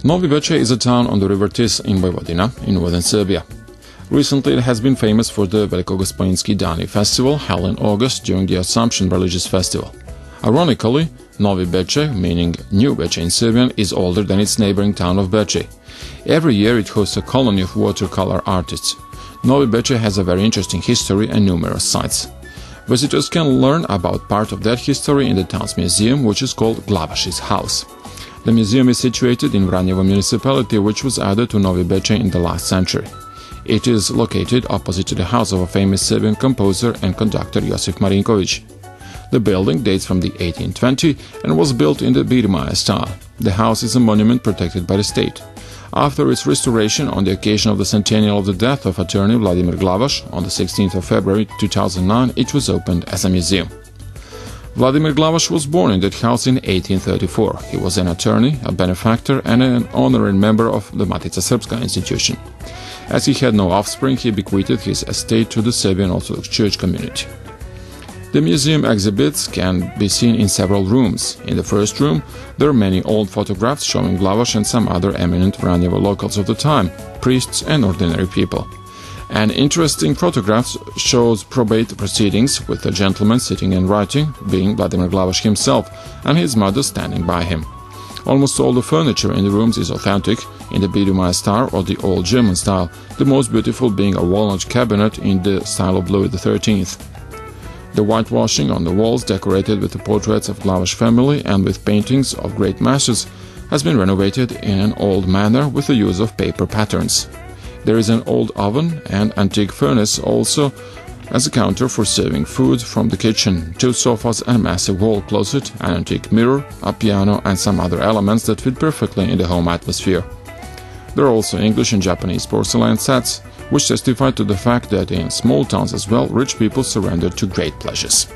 Novi Bečej is a town on the river Tisa in Vojvodina, in northern Serbia. Recently it has been famous for the Velikogospojinski Dani festival held in August during the Assumption religious festival. Ironically, Novi Bečej, meaning New Bečej in Serbian, is older than its neighboring town of Bečej. Every year it hosts a colony of watercolor artists. Novi Bečej has a very interesting history and numerous sites. Visitors can learn about part of that history in the town's museum, which is called Glavaš's house. The museum is situated in Vranjevo municipality, which was added to Novi Bečej in the last century. It is located opposite to the house of a famous Serbian composer and conductor Josip Marinković. The building dates from the 1820 and was built in the Birmaja style. The house is a monument protected by the state. After its restoration on the occasion of the centennial of the death of attorney Vladimir Glavaš on the 16th of February 2009, it was opened as a museum. Vladimir Glavaš was born in that house in 1834. He was an attorney, a benefactor and an honorary member of the Matica Srpska institution. As he had no offspring, he bequeathed his estate to the Serbian Orthodox Church community. The museum exhibits can be seen in several rooms. In the first room, there are many old photographs showing Glavaš and some other eminent Vranjevo locals of the time, priests and ordinary people. An interesting photograph shows probate proceedings with a gentleman sitting and writing, being Vladimir Glavaš himself, and his mother standing by him. Almost all the furniture in the rooms is authentic, in the Birmaja style or the old German style, the most beautiful being a walnut cabinet in the style of Louis XIII. The whitewashing on the walls, decorated with the portraits of Glavaš family and with paintings of great masters, has been renovated in an old manner with the use of paper patterns. There is an old oven and antique furnace also as a counter for serving food from the kitchen, 2 sofas and a massive wall closet, an antique mirror, a piano and some other elements that fit perfectly in the home atmosphere. There are also English and Japanese porcelain sets, which testify to the fact that in small towns as well, rich people surrendered to great pleasures.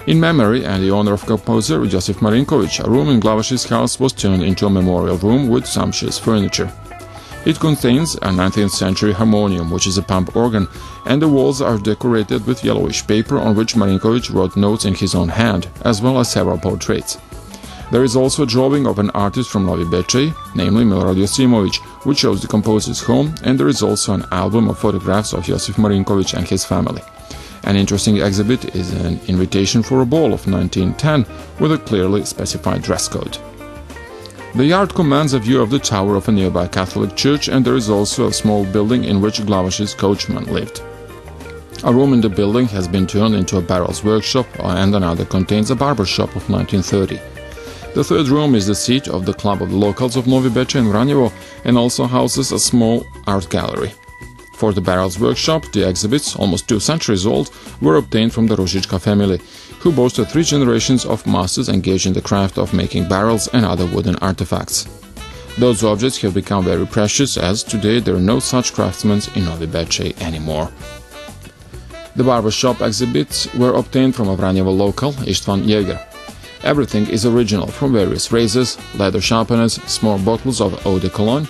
In memory and the honor of composer Josip Marinković, a room in Glavaš's house was turned into a memorial room with sumptuous furniture. It contains a 19th century harmonium, which is a pump organ, and the walls are decorated with yellowish paper on which Marinković wrote notes in his own hand, as well as several portraits. There is also a drawing of an artist from Novi Bečej, namely Milorad Josimović, which shows the composer's home, and there is also an album of photographs of Josip Marinković and his family. An interesting exhibit is an invitation for a ball of 1910 with a clearly specified dress code. The yard commands a view of the tower of a nearby Catholic church, and there is also a small building in which Glavaš's coachman lived. A room in the building has been turned into a barrels workshop, and another contains a barber shop of 1930. The third room is the seat of the Club of the Locals of Novi Bečej and Vranjevo, and also houses a small art gallery. For the barrels workshop, the exhibits, almost 2 centuries old, were obtained from the Ružička family, who boasted 3 generations of masters engaged in the craft of making barrels and other wooden artifacts. Those objects have become very precious, as today there are no such craftsmen in Novi Bečej anymore. The barbershop exhibits were obtained from a Vranjevo local, Istvan Jäger. Everything is original, from various razors, leather sharpeners, small bottles of eau de cologne,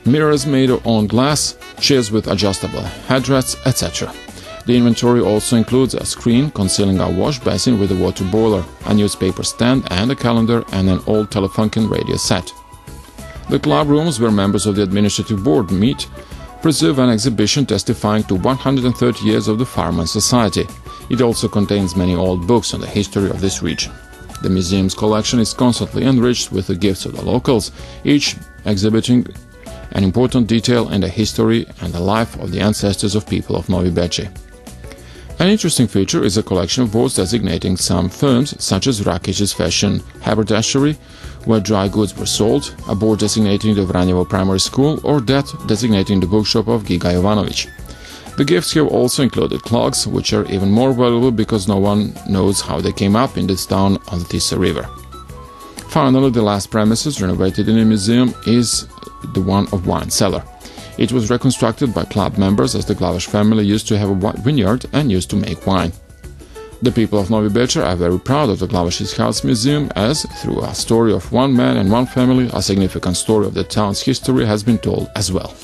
mirrors made of own glass, chairs with adjustable headrests, etc. The inventory also includes a screen concealing a wash basin with a water boiler, a newspaper stand and a calendar, and an old Telefunken radio set. The club rooms where members of the administrative board meet preserve an exhibition testifying to 130 years of the Farmer Society. It also contains many old books on the history of this region. The museum's collection is constantly enriched with the gifts of the locals, each exhibiting an important detail in the history and the life of the ancestors of people of Novi Bečej. An interesting feature is a collection of boards designating some firms, such as Rakić's Fashion Haberdashery, where dry goods were sold, a board designating the Vranjevo Primary School, or that designating the bookshop of Giga Jovanović. The gifts have also included clogs, which are even more valuable because no one knows how they came up in this town on the Tisa River. Finally, the last premises renovated in the museum is the one of wine cellar. It was reconstructed by club members, as the Glavaš family used to have a vineyard and used to make wine. The people of Novi Bečej are very proud of the Glavaš's House Museum, as, through a story of one man and one family, a significant story of the town's history has been told as well.